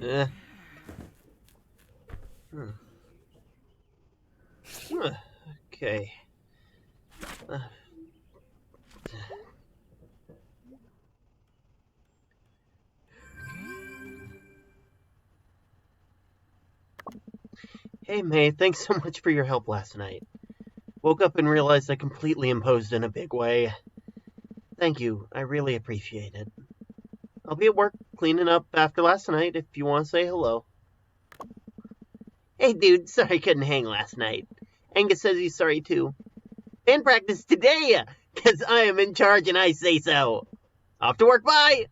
Uh, hmm. Okay. Uh, Hey, May, thanks so much for your help last night. Woke up and realized I completely imposed in a big way. Thank you. I really appreciate it. I'll be at work cleaning up after last night if you want to say hello. Hey, dude, sorry I couldn't hang last night. Angus says he's sorry too. Band practice today, because I am in charge and I say so. Off to work, bye!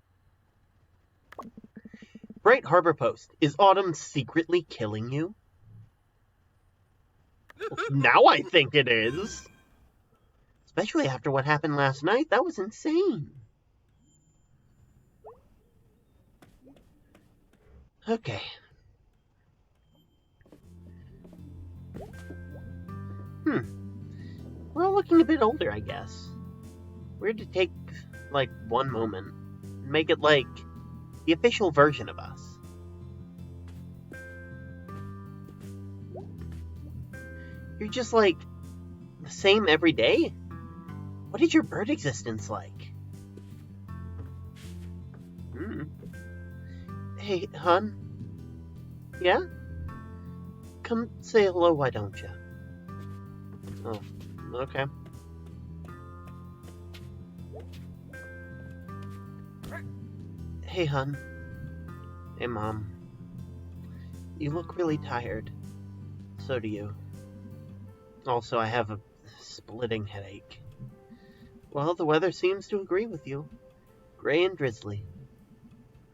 Bright Harbor Post, is autumn secretly killing you? Now I think it is. Especially after what happened last night. That was insane. Okay. We're all looking a bit older, I guess. We're to take, one moment and make it, the official version of us. You're just, the same every day? What is your bird existence like? Hey, hon? Yeah? Come say hello, why don't you? Oh, okay. Hey, hon. Hey, Mom. You look really tired. So do you. Also, I have a splitting headache. Well, the weather seems to agree with you. Gray and drizzly.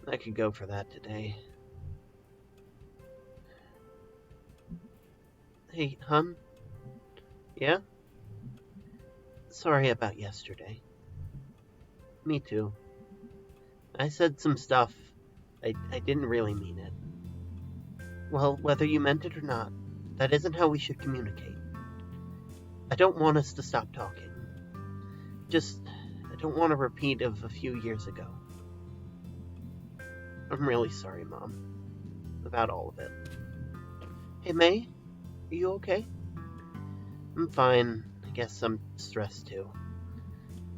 I could go for that today. Hey, hon? Yeah? Sorry about yesterday. Me too. I said some stuff. I didn't really mean it. Well, whether you meant it or not, that isn't how we should communicate. I don't want us to stop talking. I don't want a repeat of a few years ago. I'm really sorry, Mom. About all of it. Hey, May? Are you okay? I'm fine. I guess I'm stressed too.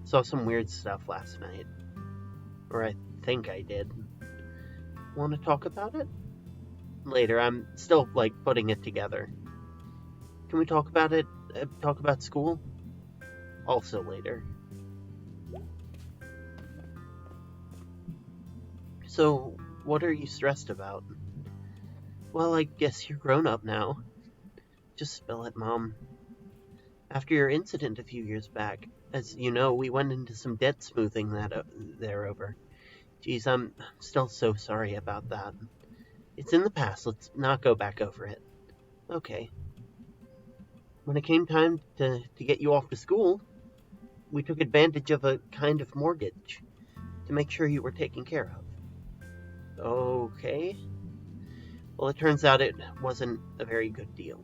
Saw some weird stuff last night. Or I think I did. Want to talk about it? Later, I'm still, putting it together. Can we talk about it? Talk about school? Also later. So, what are you stressed about? Well, I guess you're grown up now. Just spill it, Mom. After your incident a few years back, as you know, we went into some debt smoothing there over. Geez, I'm still so sorry about that. It's in the past, let's not go back over it. Okay. When it came time to get you off to school, we took advantage of a kind of mortgage to make sure you were taken care of. Okay. Well, it turns out it wasn't a very good deal.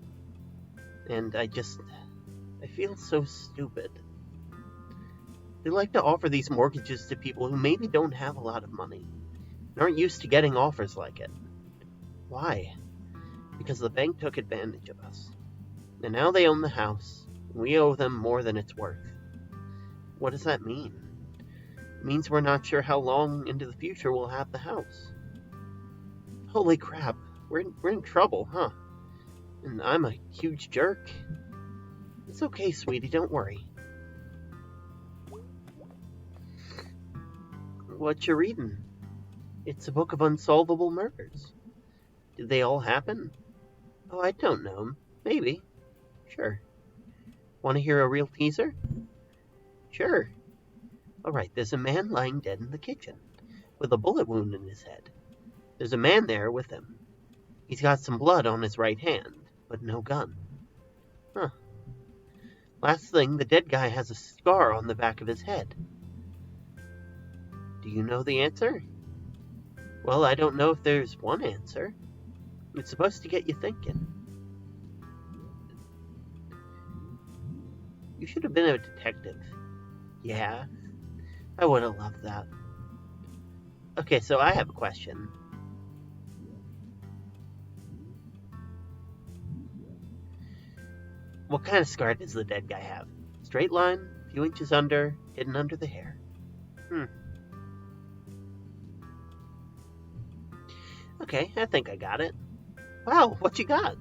And I feel so stupid. They like to offer these mortgages to people who maybe don't have a lot of money and aren't used to getting offers like it. Why? Because the bank took advantage of us. And now they own the house, and we owe them more than it's worth. What does that mean? It means we're not sure how long into the future we'll have the house. Holy crap, we're in trouble, huh? And I'm a huge jerk. It's okay, sweetie, don't worry. What you reading? It's a book of unsolvable murders. Did they all happen? Oh, I don't know. Maybe. Sure. Want to hear a real teaser? Sure. Alright, there's a man lying dead in the kitchen, with a bullet wound in his head. There's a man there with him. He's got some blood on his right hand, but no gun. Huh. Last thing, the dead guy has a scar on the back of his head. Do you know the answer? Well, I don't know if there's one answer. It's supposed to get you thinking. You should have been a detective. Yeah, I would have loved that. Okay, so I have a question. What kind of scar does the dead guy have? Straight line, few inches under, hidden under the hair. Okay, I think I got it. Wow, what you got?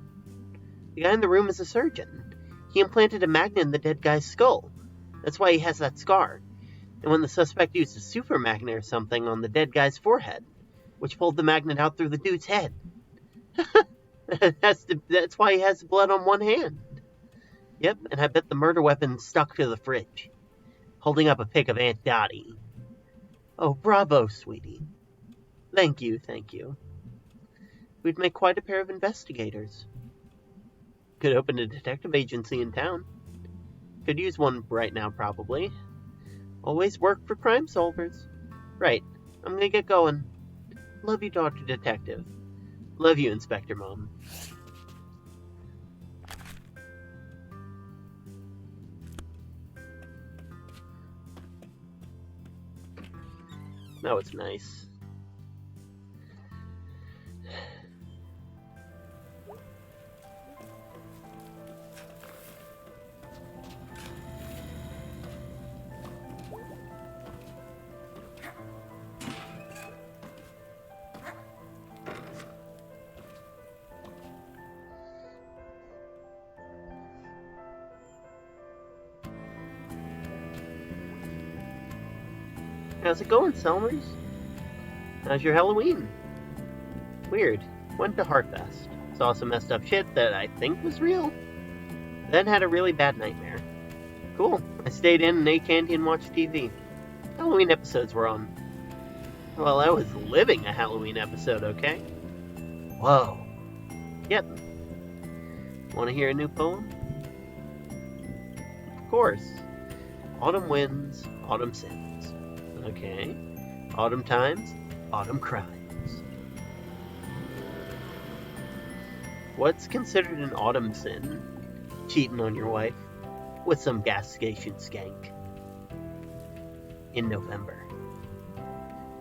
The guy in the room is a surgeon. He implanted a magnet in the dead guy's skull. That's why he has that scar. And when the suspect used a super magnet or something on the dead guy's forehead, which pulled the magnet out through the dude's head. That's why he has blood on one hand. Yep, and I bet the murder weapon stuck to the fridge, holding up a pic of Aunt Dottie. Oh, bravo, sweetie. Thank you. We'd make quite a pair of investigators. Could open a detective agency in town. Could use one right now, probably. Always work for crime solvers. Right, I'm gonna get going. Love you, Dr. Detective. Love you, Inspector Mom. That was nice. How's it going, Selmers? How's your Halloween? Weird. Went to Heartfest. Saw some messed up shit that I think was real. Then had a really bad nightmare. Cool. I stayed in and ate candy and watched TV. Halloween episodes were on. Well, I was living a Halloween episode, okay? Whoa. Yep. Want to hear a new poem? Of course. Autumn winds, autumn sins. Okay. Autumn times, autumn crimes. What's considered an autumn sin? Cheating on your wife with some gas station skank. In November.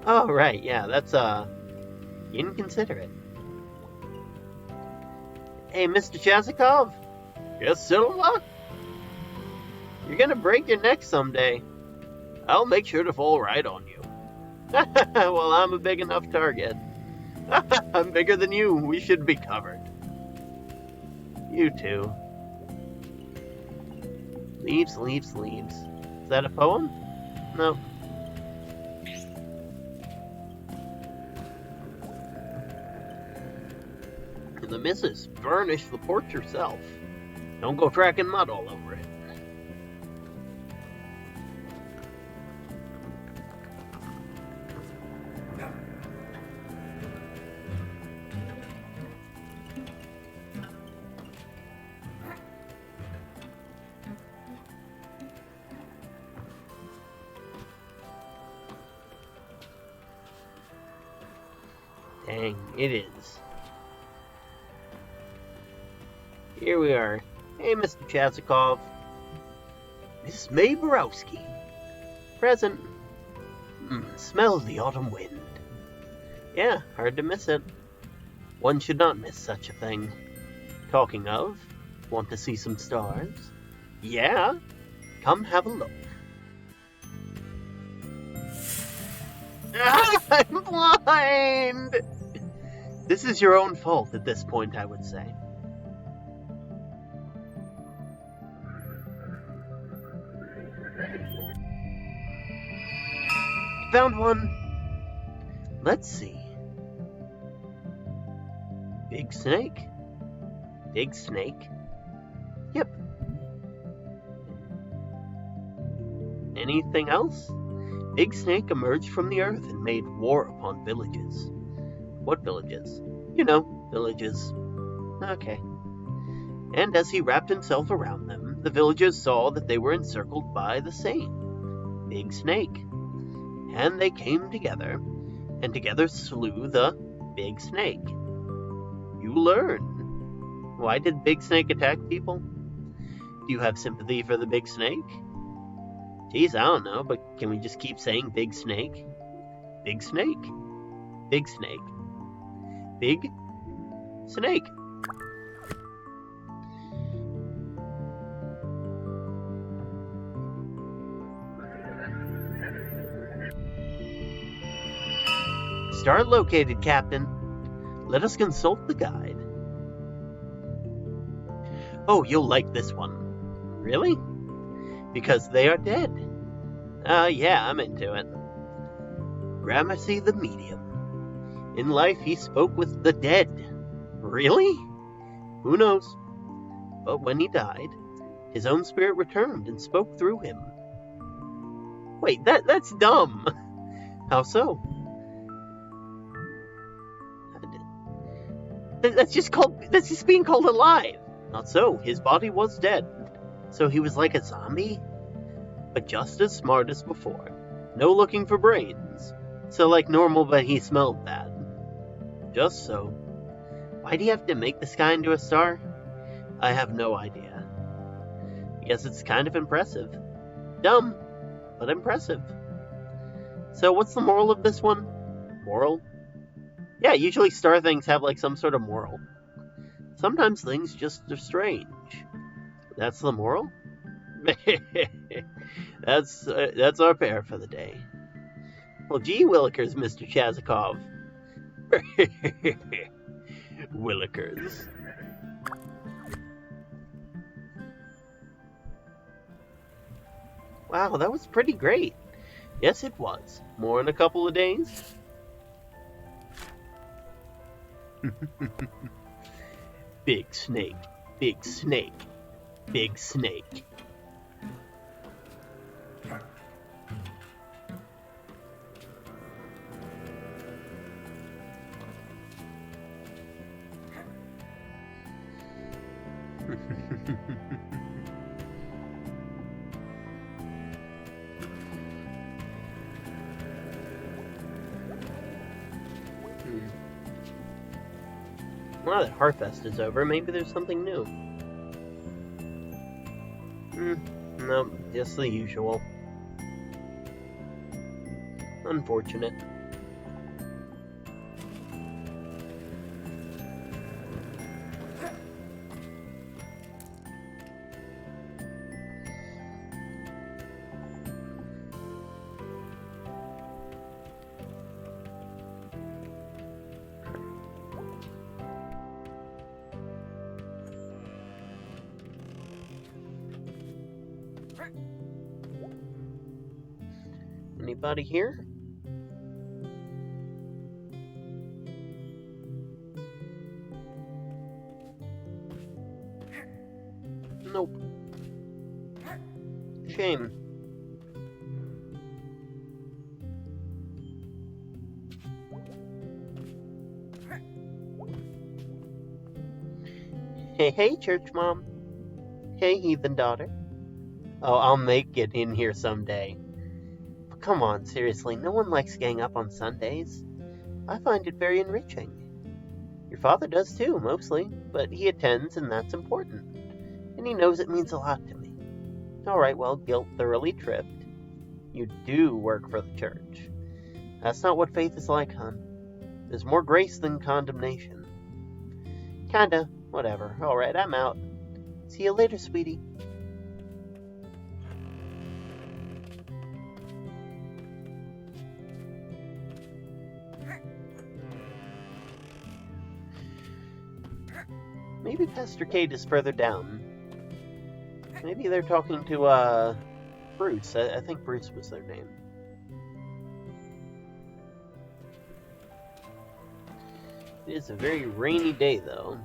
Oh, right, yeah, that's, inconsiderate. Hey, Mr. Chazikov? Yes, Silva? You're gonna break your neck someday. I'll make sure to fall right on you. Well, I'm a big enough target. I'm bigger than you. We should be covered. You too. Leaves. Is that a poem? No. And the missus burnished the porch herself. Don't go tracking mud all over it. Dang, it is. Here we are. Hey, Mr. Chazikov. Miss May Borowski. Present. Smells the autumn wind. Yeah, hard to miss it. One should not miss such a thing. Talking of, want to see some stars? Yeah, come have a look. I'm blind! This is your own fault at this point, I would say. Found one. Let's see. Big snake? Big snake? Yep. Anything else? Big snake emerged from the earth and made war upon villages. What villages? You know, villages. Okay. And as he wrapped himself around them, the villagers saw that they were encircled by the same big snake. And they came together, and together slew the big snake. You learn. Why did Big Snake attack people? Do you have sympathy for the Big Snake? Geez, I don't know, but can we just keep saying Big Snake? Big Snake. Big Snake. Big Snake. star located, Captain? Let us consult the guide. Oh, you'll like this one. Really? Because they are dead. Yeah, I'm into it. Gramercy the medium. In life, he spoke with the dead. Really? Who knows? But when he died, his own spirit returned and spoke through him. Wait, that's dumb. How so? That's just being called alive. Not so. His body was dead. So he was like a zombie? But just as smart as before. No looking for brains. So like normal, but he smelled bad. Just so. Why'd he have to make this guy into a star? I have no idea. Guess it's kind of impressive. Dumb, but impressive. So what's the moral of this one? Moral? Yeah, usually star things have like some sort of moral. Sometimes things just are strange. That's the moral? That's our pair for the day. Well, gee willikers, Mr. Chazikov. Willikers. Wow, that was pretty great. Yes, it was. More in a couple of days. Big snake, big snake, big snake. Now that Harfest is over, maybe there's something new. No, just the usual. Unfortunate. Anybody here? Nope. Shame. Hey, church mom. Hey, heathen daughter. Oh, I'll make it in here someday. But come on, seriously, no one likes getting up on Sundays. I find it very enriching. Your father does too, mostly, but he attends and that's important. And he knows it means a lot to me. Alright, well, guilt thoroughly tripped. You do work for the church. That's not what faith is like, hon. There's more grace than condemnation. Kinda, whatever. Alright, I'm out. See you later, sweetie. Maybe Pastor Kate is further down. Maybe they're talking to, Bruce. I think Bruce was their name. It is a very rainy day, though.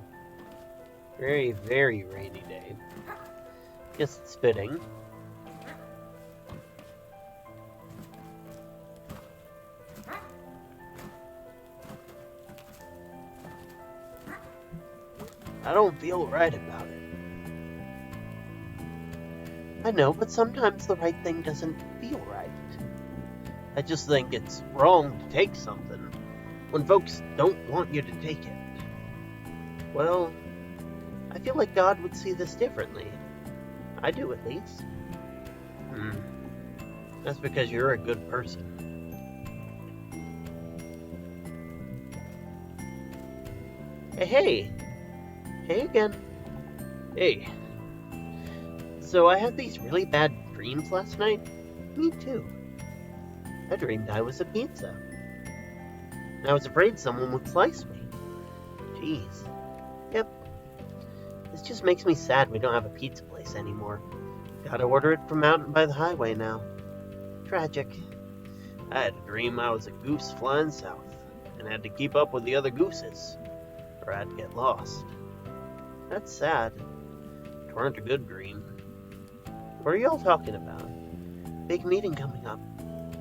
Very, very rainy day. Guess it's fitting. I don't feel right about it. I know, but sometimes the right thing doesn't feel right. I just think it's wrong to take something when folks don't want you to take it. Well, I feel like God would see this differently. I do, at least. That's because you're a good person. Hey! Hey again. Hey. So I had these really bad dreams last night? Me too. I dreamed I was a pizza. I was afraid someone would slice me. Jeez. Yep. This just makes me sad we don't have a pizza place anymore. Gotta order it from out by the highway now. Tragic. I had a dream I was a goose flying south, and had to keep up with the other gooses, or I'd get lost. That's sad. It weren't a good dream. What are y'all talking about? Big meeting coming up.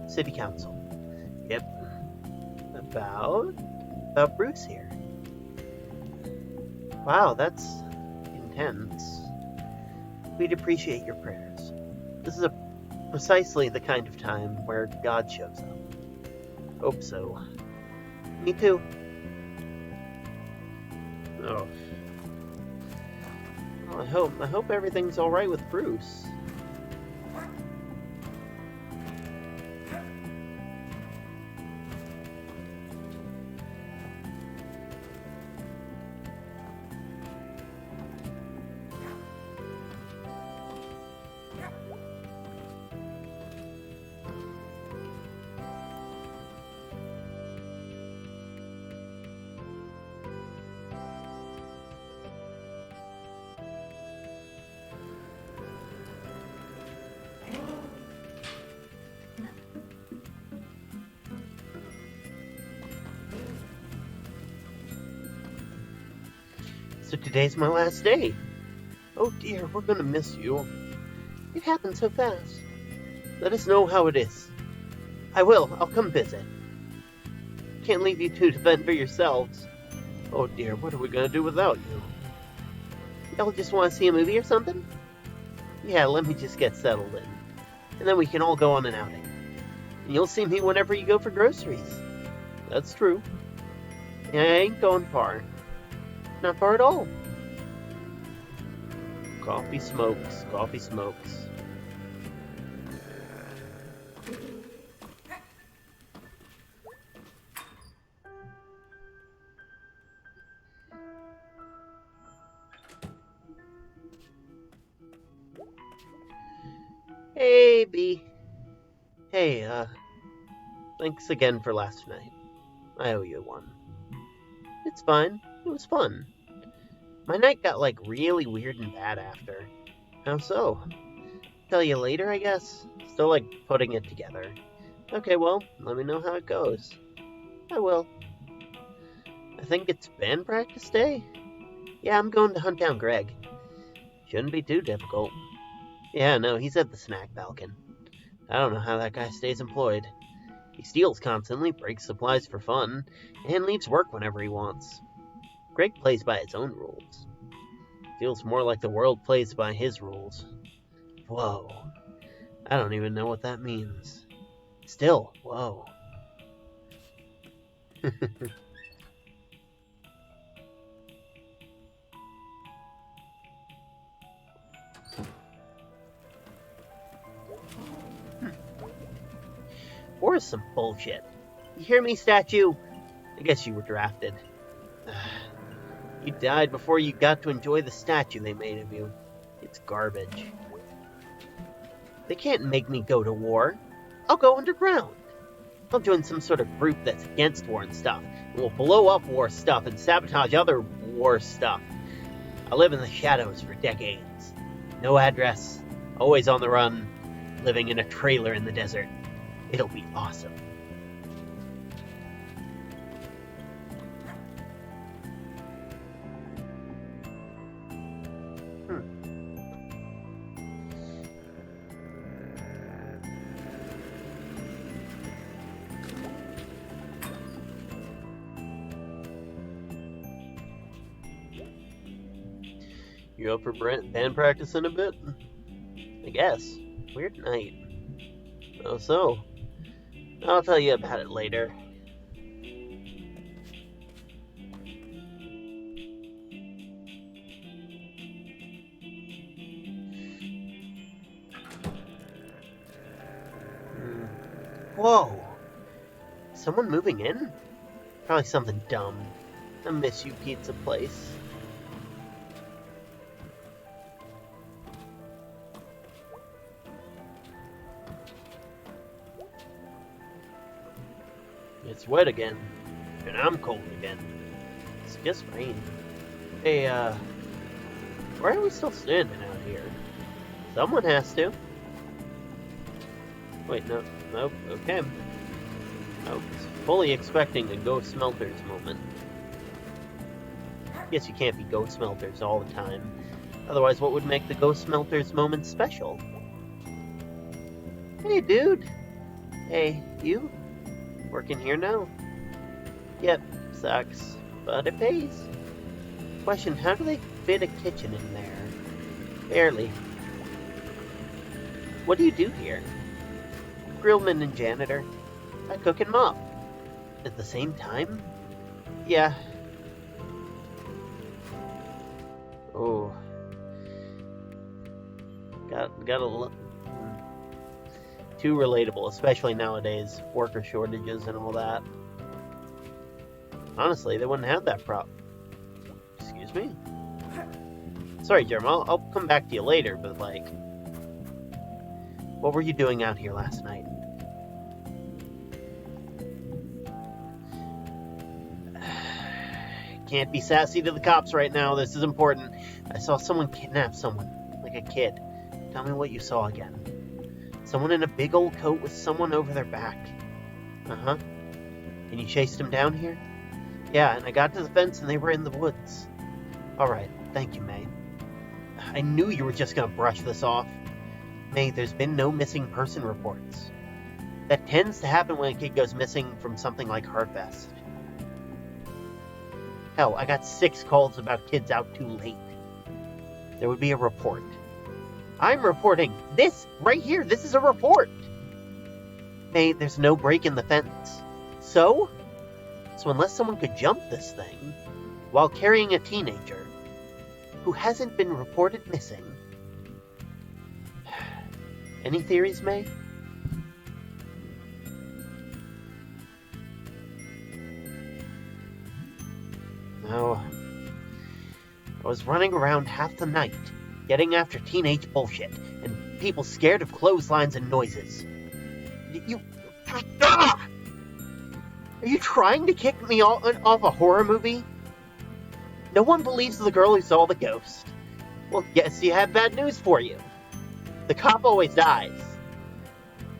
City Council. Yep. About Bruce here. Wow, that's intense. We'd appreciate your prayers. This is precisely the kind of time where God shows up. Hope so. Me too. Oh. Well, I hope everything's alright with Bruce. So today's my last day. Oh dear, we're gonna miss you. It happened so fast. Let us know how it is. I will. I'll come visit. Can't leave you two to fend for yourselves. Oh dear, what are we gonna do without you? Y'all just want to see a movie or something? Yeah, let me just get settled in. And then we can all go on an outing. And you'll see me whenever you go for groceries. That's true. I ain't going far. Not far at all. Coffee smokes, coffee smokes. Hey, B. Hey, thanks again for last night. I owe you one. It's fine. It was fun. My night got, really weird and bad after. How so? Tell you later, I guess? Still, putting it together. Okay, well, let me know how it goes. I will. I think it's band practice day? Yeah, I'm going to hunt down Greg. Shouldn't be too difficult. Yeah, no, he's at the snack falcon. I don't know how that guy stays employed. He steals constantly, breaks supplies for fun, and leaves work whenever he wants. Greg plays by his own rules. Feels more like the world plays by his rules. Whoa. I don't even know what that means. Still, whoa. Or some bullshit. You hear me, statue? I guess you were drafted. You died before you got to enjoy the statue they made of you. It's garbage. They can't make me go to war. I'll go underground. I'll join some sort of group that's against war and stuff, and will blow up war stuff and sabotage other war stuff. I live in the shadows for decades. No address, always on the run, living in a trailer in the desert. It'll be awesome. You up for band practice in a bit? I guess. Weird night. Oh, so. I'll tell you about it later. Whoa! Someone moving in? Probably something dumb. I miss you, pizza place. It's wet again. And I'm cold again. It's just rain. Hey, why are we still standing out here? Someone has to. Wait, no. Nope, okay. I was fully expecting a ghost smelters moment. Guess you can't be ghost smelters all the time. Otherwise, what would make the ghost smelters moment special? Hey, dude. Hey, you? Working here now? Yep, sucks. But it pays. Question, how do they fit a kitchen in there? Barely. What do you do here? Grillman and janitor. I cook and mop. At the same time? Yeah. Oh. Gotta look. Too relatable, especially nowadays. Worker shortages and all that. Honestly, they wouldn't have that problem. Excuse me? Sorry, Jerm, I'll come back to you later, but like... What were you doing out here last night? Can't be sassy to the cops right now, this is important. I saw someone kidnap someone, like a kid. Tell me what you saw again. Someone in a big old coat with someone over their back. Uh-huh. And you chased them down here? Yeah, and I got to the fence and they were in the woods. Alright, thank you, May. I knew you were just gonna brush this off. May, there's been no missing person reports. That tends to happen when a kid goes missing from something like Harvest. Hell, I got 6 calls about kids out too late. There would be a report. I'm reporting! This, right here, this is a report! May, there's no break in the fence. So? So unless someone could jump this thing, while carrying a teenager, who hasn't been reported missing... Any theories, May? No. I was running around half the night, getting after teenage bullshit, and people scared of clotheslines and noises. You... Ah! Are you trying to kick me off a horror movie? No one believes the girl who saw the ghost. Well, guess you have bad news for you. The cop always dies.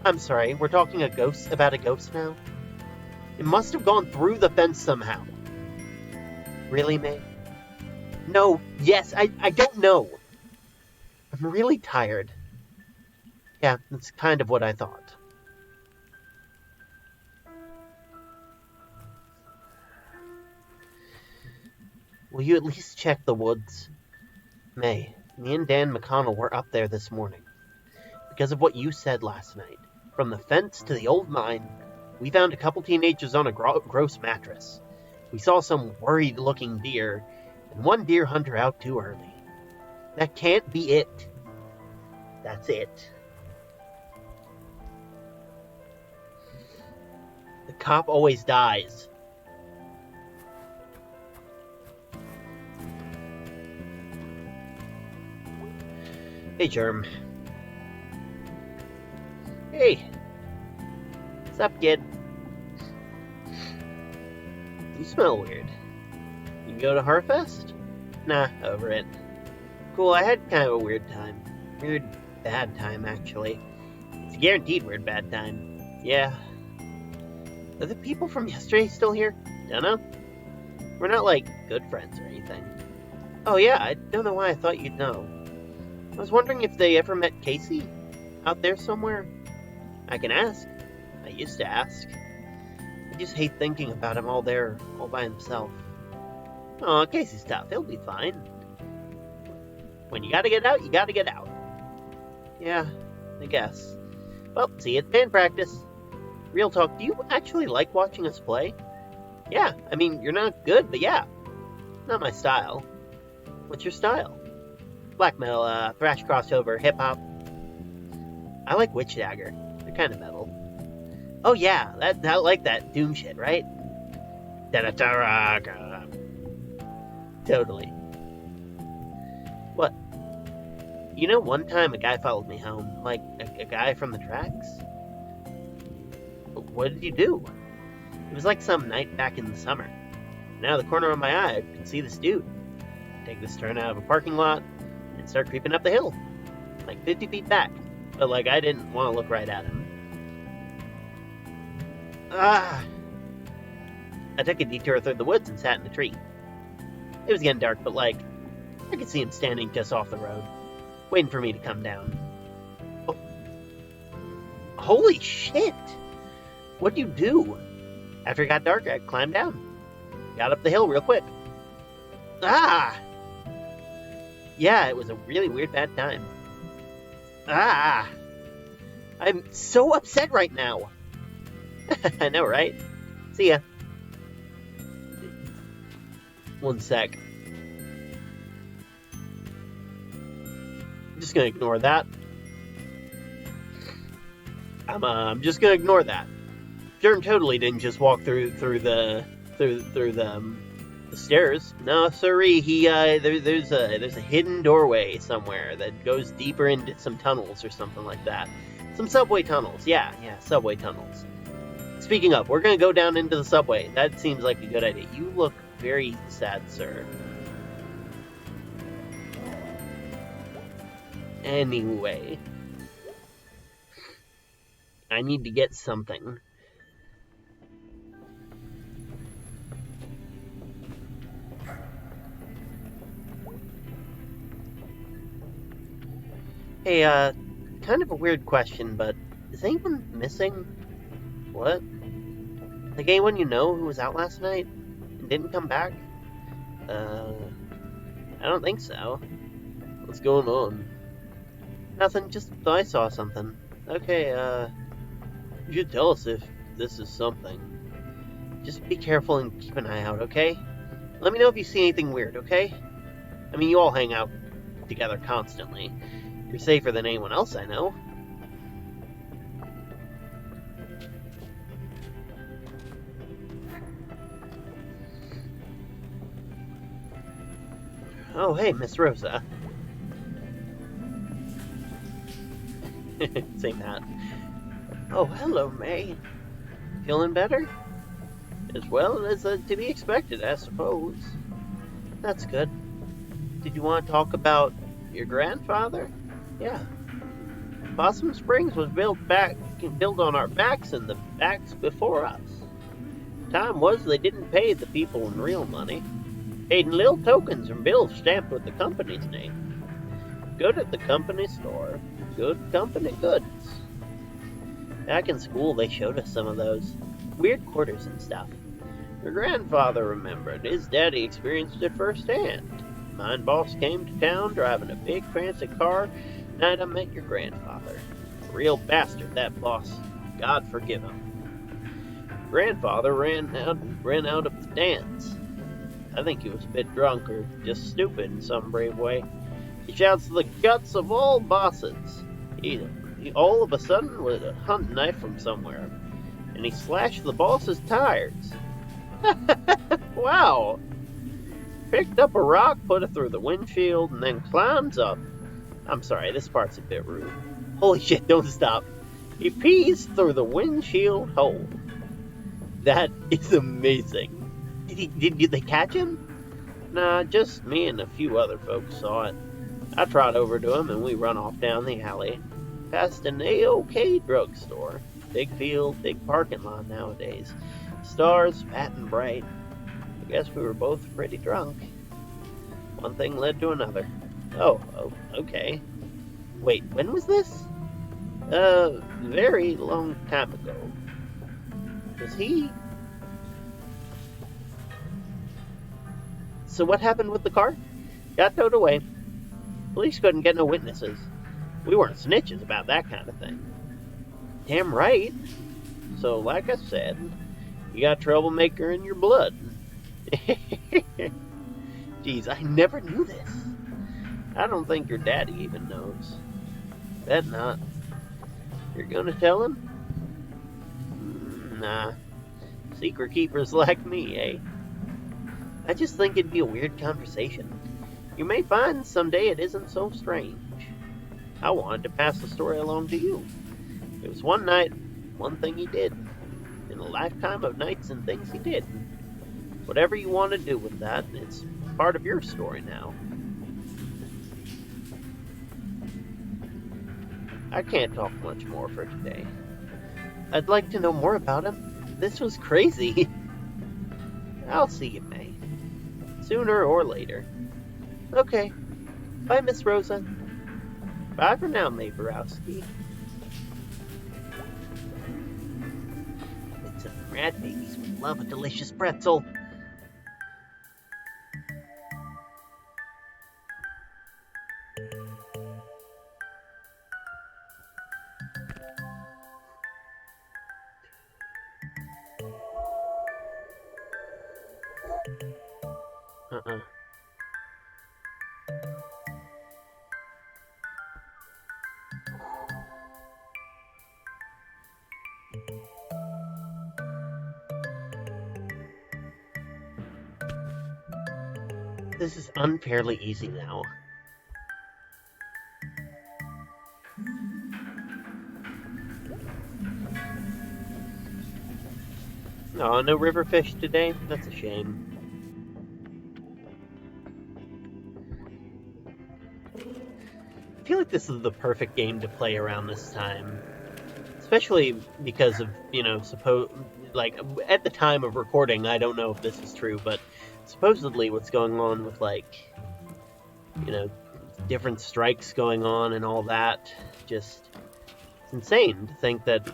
I'm sorry, we're talking about a ghost now? It must have gone through the fence somehow. Really, May? No, yes, I don't know. I'm really tired. Yeah, that's kind of what I thought. Will you at least check the woods? May, me and Dan McConnell were up there this morning. Because of what you said last night. From the fence to the old mine, we found a couple teenagers on a gross mattress. We saw some worried-looking deer, and one deer hunter out too early. That can't be it. That's it. The cop always dies. Hey, Germ. Hey. What's up, kid? You smell weird. You go to Harfest? Nah, over it. Cool, I had kind of a weird time. Weird bad time, actually. It's a guaranteed weird bad time. Yeah. Are the people from yesterday still here? Dunno. We're not, like, good friends or anything. Oh yeah, I don't know why I thought you'd know. I was wondering if they ever met Casey? Out there somewhere? I can ask. I used to ask. I just hate thinking about him all there, all by himself. Aw, Casey's tough. He'll be fine. When you gotta get out, you gotta get out. Yeah, I guess. Well, see you at band practice. Real talk, do you actually like watching us play? Yeah, I mean, you're not good, but yeah. Not my style. What's your style? Black metal, thrash crossover, hip-hop. I like Witch Dagger. They're kind of metal. Oh yeah, I like that doom shit, right? Totally. What? You know, one time a guy followed me home. Like, a guy from the tracks? What did you do? It It was like some night back in the summer. And out of the corner of my eye, I could see this dude take this turn out of a parking lot and start creeping up the hill, like 50 feet back. But like I didn't want to look right at him. I took a detour through the woods and sat in a tree. It was getting dark, but like I could see him standing just off the road, waiting for me to come down. Oh. Holy shit! What'd you do? After it got dark, I climbed down. Got up the hill real quick. Yeah, it was a really weird bad time. I'm so upset right now. I know, right? See ya. One sec. I'm just gonna ignore that. I'm just gonna ignore that. Germ totally didn't just walk through the stairs. No, sirree. There's a hidden doorway somewhere that goes deeper into some tunnels or something like that. Some subway tunnels. Yeah, subway tunnels. Speaking of, we're gonna go down into the subway. That seems like a good idea. You look very sad, sir. Anyway, I need to get something. Hey, kind of a weird question, but is anyone missing? What? Like anyone you know who was out last night and didn't come back? I don't think so. What's going on? Nothing, just thought I saw something. Okay, you should tell us if this is something. Just be careful and keep an eye out, okay? Let me know if you see anything weird, okay? I mean, you all hang out together constantly. You're safer than anyone else I know. Oh, hey, Miss Rosa. Say that. Oh, hello, May. Feeling better? As well as to be expected, I suppose. That's good. Did you want to talk about your grandfather? Yeah. Possum Springs was built on our backs and the backs before us. Time was they didn't pay the people in real money. Paid in little tokens and bills stamped with the company's name. Good at the company store. Good company goods. Back in school, they showed us some of those. Weird quarters and stuff. Your grandfather remembered. His daddy experienced it firsthand. Mine boss came to town driving a big fancy car the night I met your grandfather. A real bastard, that boss. God forgive him. Grandfather ran out of the dance. I think he was a bit drunk or just stupid in some brave way. He shouts the guts of all bosses. He all of a sudden with a hunting knife from somewhere, and he slashed the boss's tires. Wow! Picked up a rock, put it through the windshield, and then climbs up. I'm sorry, this part's a bit rude. Holy shit, don't stop. He pees through the windshield hole. That is amazing. Did they catch him? Nah, just me and a few other folks saw it. I trot over to him and we run off down the alley, past an A-OK drugstore. Big field, big parking lot nowadays. Stars, fat and bright. I guess we were both pretty drunk. One thing led to another. Oh, okay. Wait, when was this? Very long time ago. Was he... So what happened with the car? Got towed away. Police couldn't get no witnesses. We weren't snitches about that kind of thing. Damn right. So, like I said, you got troublemaker in your blood. Jeez, I never knew this. I don't think your daddy even knows. Bet not. You're gonna tell him? Nah. Secret keepers like me, eh? I just think it'd be a weird conversation. You may find someday it isn't so strange. I wanted to pass the story along to you. It was one night, one thing he did. in a lifetime of nights and things he did. Whatever you want to do with that, it's part of your story now. I can't talk much more for today. I'd like to know more about him. This was crazy. I'll see you, May. Sooner or later. Okay. Bye, Miss Rosa. Bye for now, May Borowski. It's some rat babies would love a delicious pretzel. Uh-uh. This is unfairly easy now. Oh, no river fish today? That's a shame. I feel like this is the perfect game to play around this time. Especially because of, like, at the time of recording, I don't know if this is true, but supposedly what's going on with, like, different strikes going on and all that, just, it's insane to think that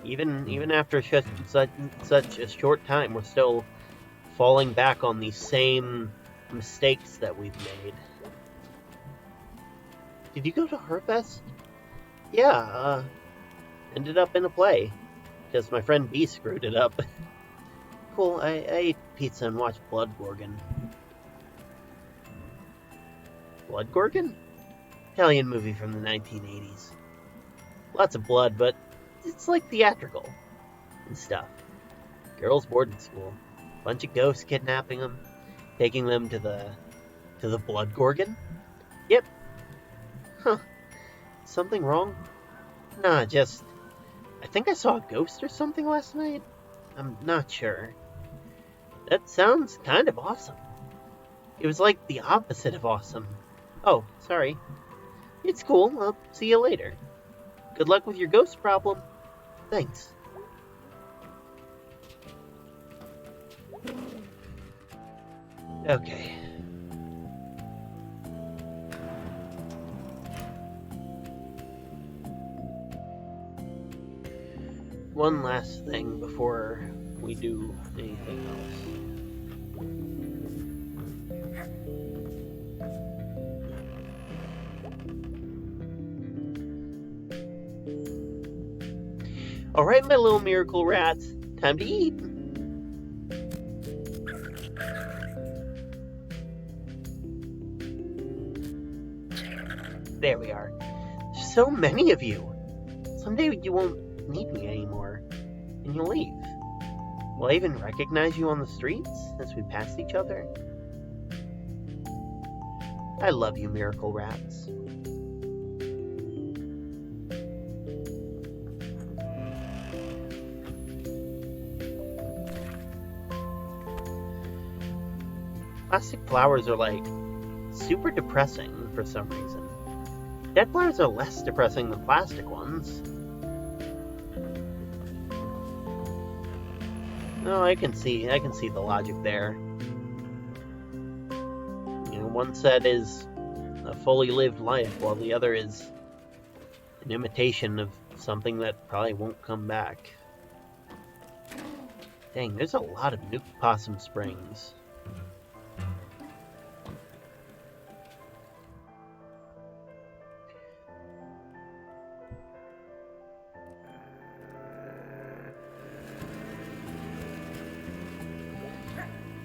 even after such a short time, we're still falling back on these same mistakes that we've made. Did you go to Harfest? Yeah, ended up in a play, because my friend B screwed it up. Cool, I ate pizza and watched Blood Gorgon. Blood Gorgon? Italian movie from the 1980s. Lots of blood, but it's like theatrical and stuff. Girls' boarding school. Bunch of ghosts kidnapping them, taking them to the Blood Gorgon? Yep. Huh. Something wrong? Nah, just... I think I saw a ghost or something last night. I'm not sure. That sounds kind of awesome. It was like the opposite of awesome. Oh, sorry. It's cool. I'll see you later. Good luck with your ghost problem. Thanks. Okay. One last thing before we do anything else. Alright, my little miracle rats, time to eat. There we are. There's so many of you. Someday you won't need me anymore, and you'll leave. Will I even recognize you on the streets as we pass each other? I love you, miracle rats. Plastic flowers are like super depressing for some reason. Dead flowers are less depressing than plastic ones. Oh, I can see the logic there. One set is a fully lived life, while the other is an imitation of something that probably won't come back. Dang, there's a lot of Nuke Possum Springs.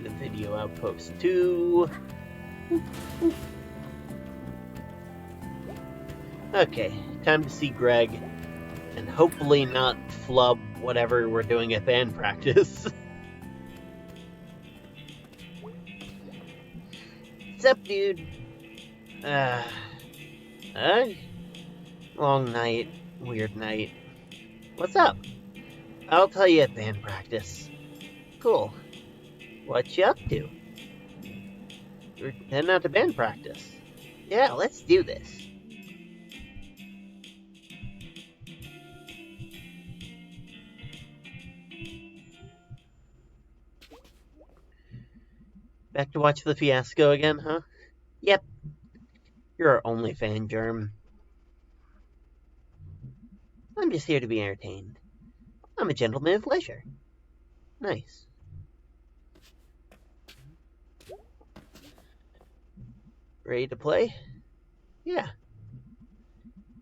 The video outpost 2. Okay, time to see Greg, and hopefully not flub whatever we're doing at band practice. What's up, dude? Long night, weird night. What's up? I'll tell you at band practice. Cool. What you up to? We're heading out to band practice. Yeah, let's do this. Back to watch the fiasco again, huh? Yep. You're our only fan, Germ. I'm just here to be entertained. I'm a gentleman of leisure. Nice. Ready to play? Yeah.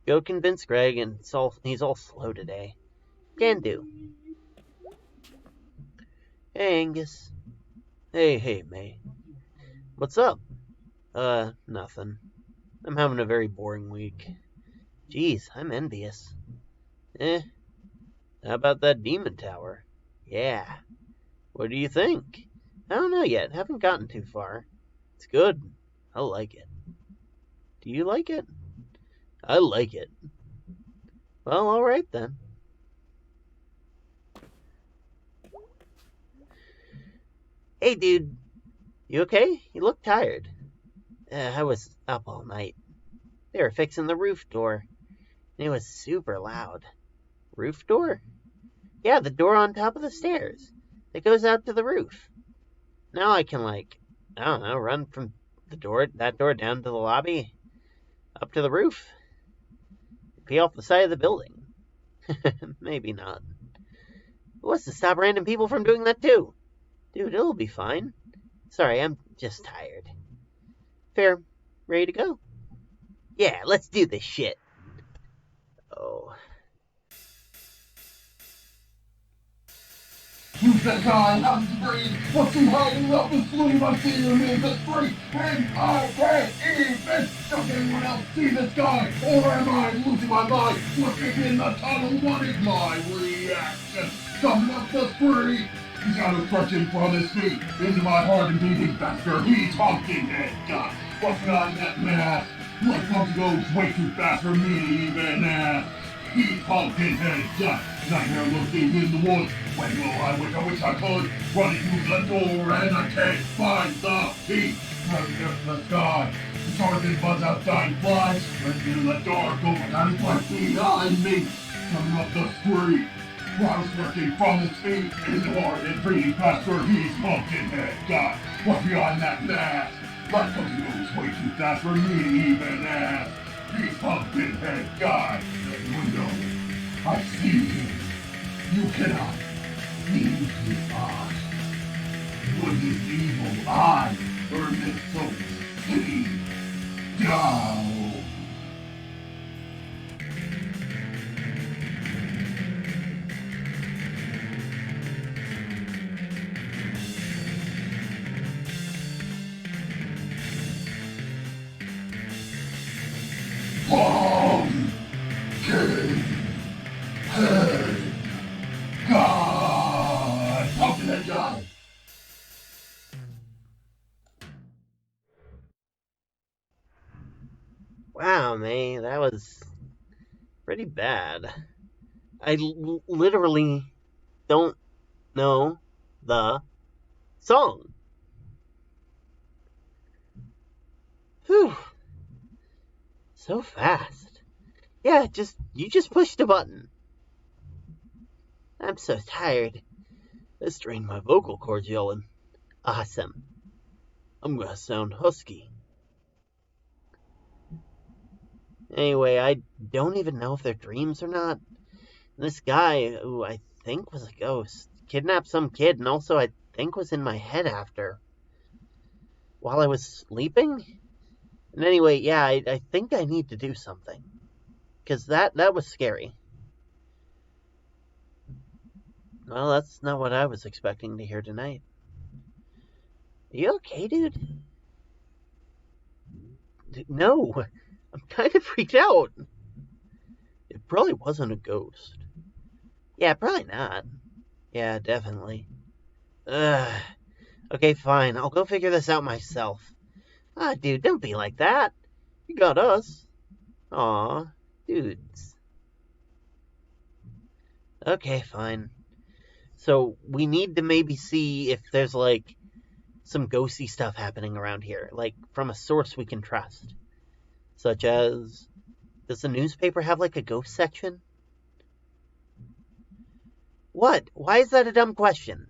Go convince Greg, and he's all slow today. Can do. Hey, Angus. Hey, May. What's up? Nothing. I'm having a very boring week. Geez, I'm envious. How about that demon tower? Yeah. What do you think? I don't know yet. Haven't gotten too far. It's good. I like it. Do you like it? I like it. Well, alright then. Hey, dude. You okay? You look tired. I was up all night. They were fixing the roof door. And it was super loud. Roof door? Yeah, the door on top of the stairs. That goes out to the roof. Now I can, I don't know, run from that door down to the lobby, up to the roof, be off the side of the building. Maybe not. What's to stop random people from doing that too? Dude, it'll be fine. Sorry, I'm just tired. Fair. Ready to go? Yeah, let's do this shit. Oh. You said I have to breathe. What's he hiding up the sleeve? I see him in the street, and I can't even. Does anyone else see this guy? Or am I losing my mind? Looking in the tunnel, what is my reaction? Coming up the street. He's got a stretching from his feet into my heart and beating faster. He's honking head guy. What's behind that mask? Like something goes way too fast for me to even ask. He's honking head guy. Nightmare looking in the woods. When will I wish I could. Running through the door and I can't find the key. Running up the sky. The Tarzan buzz outside flies. Running in the dark overnight right behind me. Coming up the street. While stretching from his feet in the heart and breathing faster. He's pumpkin head guy. What's behind that mask? Like something moves way too fast for me to even ask. He's pumpkin head guy. And you know, I see him. You cannot leave his eyes. With his evil eye, burn his soul, see down. Pumpkin head guy. Pumpkin head guy. Wow, May, that was pretty bad. I literally don't know the song. Whew. So fast. Yeah, you just pushed a button. I'm so tired. This drained my vocal cords yelling. Awesome. I'm gonna sound husky. Anyway, I don't even know if they're dreams or not. This guy, who I think was a ghost, kidnapped some kid and also I think was in my head after. While I was sleeping? And anyway, yeah, I think I need to do something. Because that was scary. Well, that's not what I was expecting to hear tonight. Are you okay, dude? No, I'm kind of freaked out. It probably wasn't a ghost. Yeah, probably not. Yeah, definitely. Ugh. Okay, fine. I'll go figure this out myself. Ah, dude, don't be like that. You got us. Aw, dudes. Okay, fine. So we need to maybe see if there's, like, some ghosty stuff happening around here, like, from a source we can trust. Such as, does the newspaper have, like, a ghost section? What? Why is that a dumb question?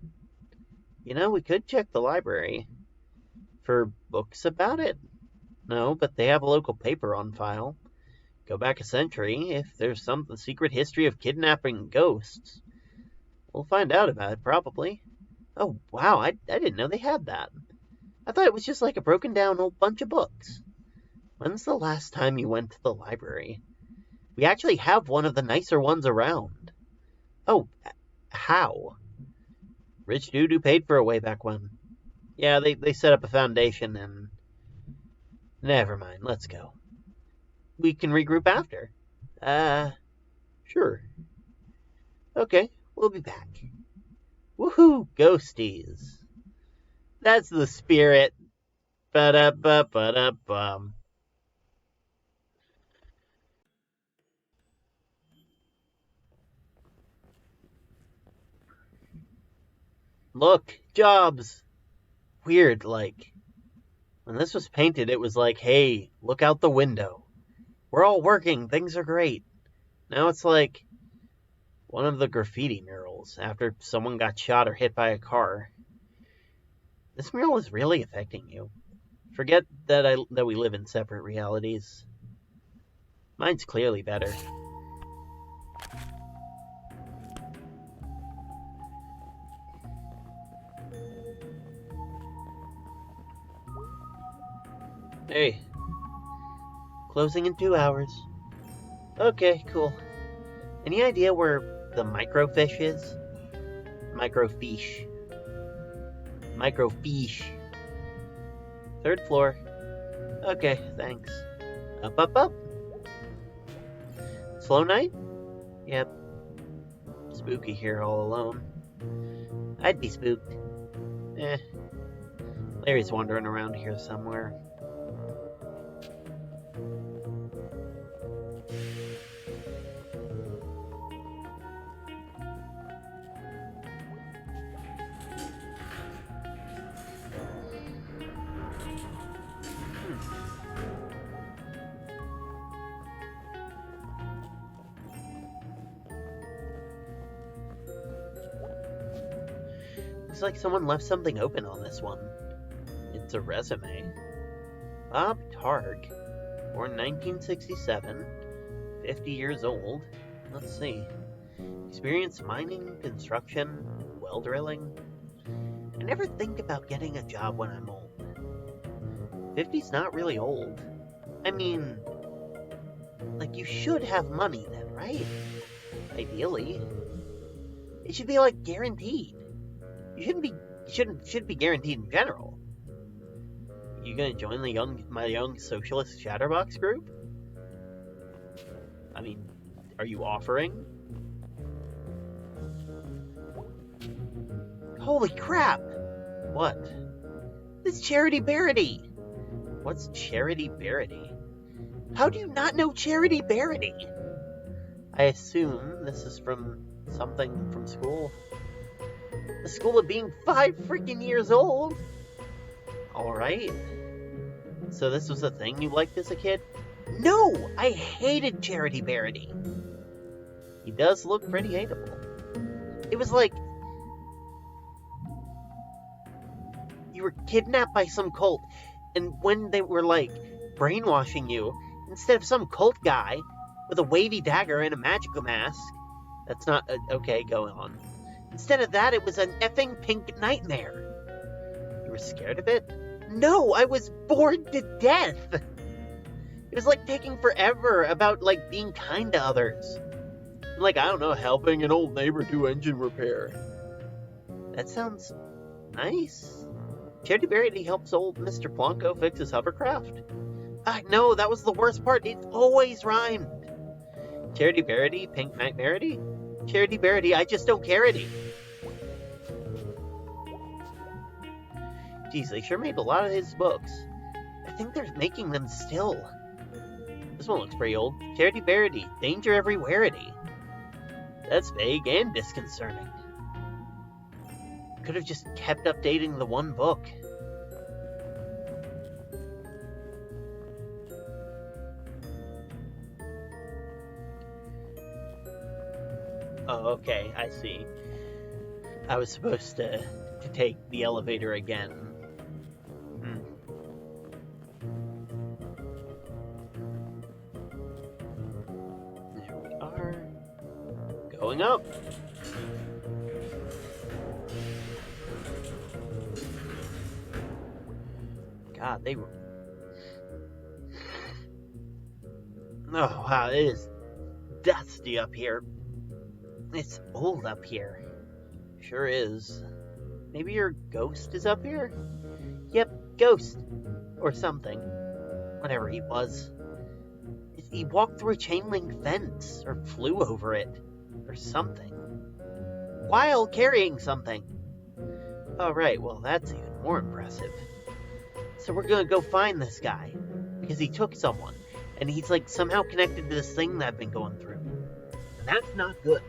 We could check the library for books about it. No, but they have a local paper on file. Go back a century, if there's some secret history of kidnapping ghosts, we'll find out about it, probably. Oh, wow, I didn't know they had that. I thought it was just like a broken down old bunch of books. When's the last time you went to the library? We actually have one of the nicer ones around. Oh, how? Rich dude who paid for it way back when. Yeah, they set up a foundation and... Never mind, let's go. We can regroup after. Sure. Okay, we'll be back. Woohoo, ghosties. That's the spirit. Ba-da-ba-ba-da-bum. Look, jobs. Weird, like, when this was painted, it was like, hey, look out the window. We're all working, things are great. Now it's like one of the graffiti murals after someone got shot or hit by a car. This mural is really affecting you. Forget that we live in separate realities. Mine's clearly better. Hey. Closing in 2 hours. Okay, cool. Any idea where the microfiche is? Microfiche. Microfiche. 3rd floor. Okay, thanks. Up, up, up. Slow night? Yep. Spooky here all alone. I'd be spooked. Larry's wandering around here somewhere. Looks like someone left something open on this one. It's a resume. Bob Targ, born 1967, 50 years old. Let's see. Experience mining, construction, well drilling. I never think about getting a job when I'm old. 50's not really old. I mean, like, you should have money then, right? Ideally. It should be, like, guaranteed. Shouldn't be guaranteed in general. You gonna join my young socialist chatterbox group? I mean, are you offering? Holy crap! What? This Charity Barity! What's Charity Barity? How do you not know Charity Barity? I assume this is from something from school. The school of being 5 freaking years old? Alright. So this was a thing you liked as a kid? No! I hated Charity Barity. He does look pretty hateable. It was like you were kidnapped by some cult, and when they were, like, brainwashing you, instead of some cult guy with a wavy dagger and a magical mask, that's not... okay, go on. Instead of that, it was an effing pink nightmare. You were scared of it? No, I was bored to death. It was like taking forever about, like, being kind to others. Like, I don't know, helping an old neighbor do engine repair. That sounds nice. Charity Barity helps old Mr. Plonko fix his hovercraft. No, that was the worst part. It always rhymed. Charity Barity, Pink Night Barity? Charity Barity, I just don't care any. Geez, they sure made a lot of his books. I think they're making them still. This one looks pretty old. Charity Barity, Danger Everywhere-ity. That's vague and disconcerting. Could have just kept updating the one book. Oh, okay, I see. I was supposed to take the elevator again. There we are. Going up. God, they were... Oh, wow, it is dusty up here. It's old up here. Sure is. Maybe your ghost is up here? Yep, ghost. Or something. Whatever he was. He walked through a chain link fence, or flew over it, or something. While carrying something. Oh, right, well, that's even more impressive. So we're gonna go find this guy, because he took someone, and he's like somehow connected to this thing that I've been going through. And that's not good.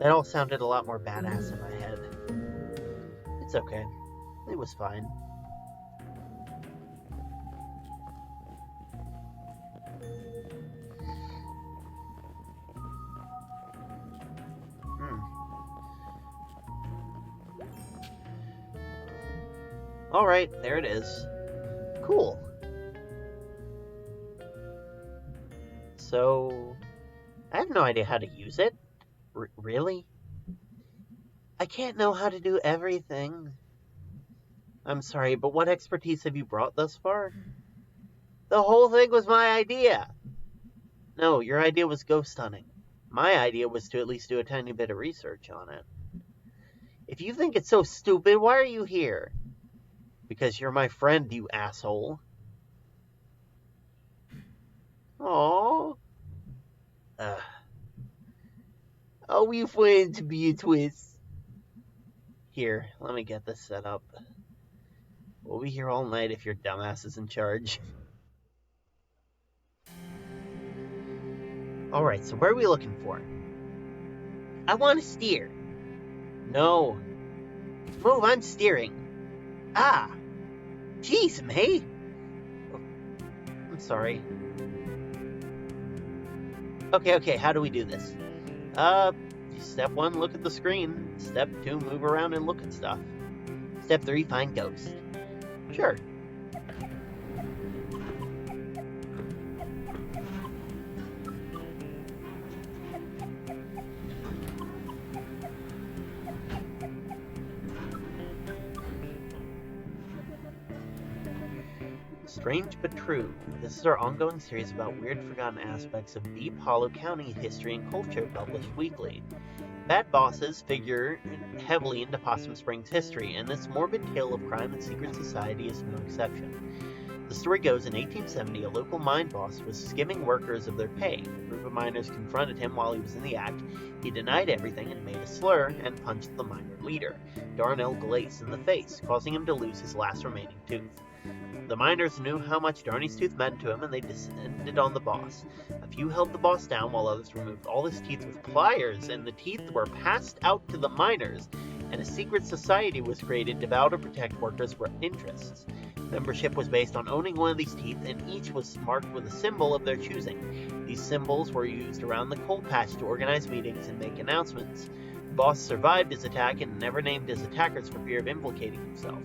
That all sounded a lot more badass in my head. It's okay. It was fine. Alright, there it is. Cool. So, I have no idea how to use it. Really? I can't know how to do everything. I'm sorry, but what expertise have you brought thus far? The whole thing was my idea! No, your idea was ghost hunting. My idea was to at least do a tiny bit of research on it. If you think it's so stupid, why are you here? Because you're my friend, you asshole. Aww. Oh, we wanted to be a twist. Here, let me get this set up. We'll be here all night if your dumbass is in charge. Alright, so where are we looking for? I want to steer. No. Move, I'm steering. Ah. Jeez, May. I'm sorry. Okay, how do we do this? Step 1, look at the screen. Step 2, move around and look at stuff. Step 3, find ghost. Sure. Strange but True. This is our ongoing series about weird forgotten aspects of Deep Hollow County history and culture, published weekly. Bad bosses figure heavily into Possum Springs history, and this morbid tale of crime and secret society is no exception. The story goes, in 1870, a local mine boss was skimming workers of their pay. A group of miners confronted him while he was in the act. He denied everything and made a slur and punched the miner leader, Darnell Glace, in the face, causing him to lose his last remaining tooth. The miners knew how much Darney's tooth meant to him, and they descended on the boss. A few held the boss down, while others removed all his teeth with pliers, and the teeth were passed out to the miners, and a secret society was created to vow to protect workers' interests. Membership was based on owning one of these teeth, and each was marked with a symbol of their choosing. These symbols were used around the coal patch to organize meetings and make announcements. The boss survived his attack and never named his attackers for fear of implicating himself.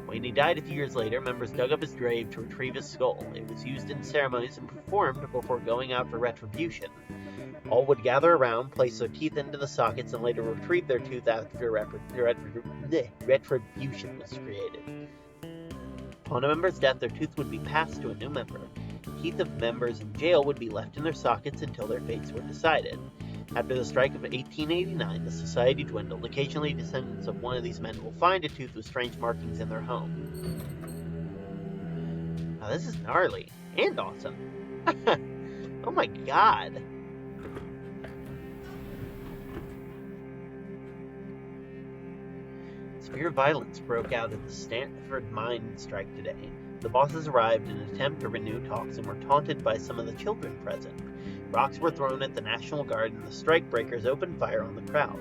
When he died a few years later, members dug up his grave to retrieve his skull. It was used in ceremonies and performed before going out for retribution. All would gather around, place their teeth into the sockets, and later retrieve their tooth after retribution was created. Upon a member's death, their tooth would be passed to a new member. Teeth of members in jail would be left in their sockets until their fates were decided. After the strike of 1889, the society dwindled. Occasionally, descendants of one of these men will find a tooth with strange markings in their home. Wow, this is gnarly and awesome. Oh my god. Severe violence broke out at the Stanford mine strike today. The bosses arrived in an attempt to renew talks and were taunted by some of the children present. Rocks were thrown at the National Guard and the strikebreakers opened fire on the crowd.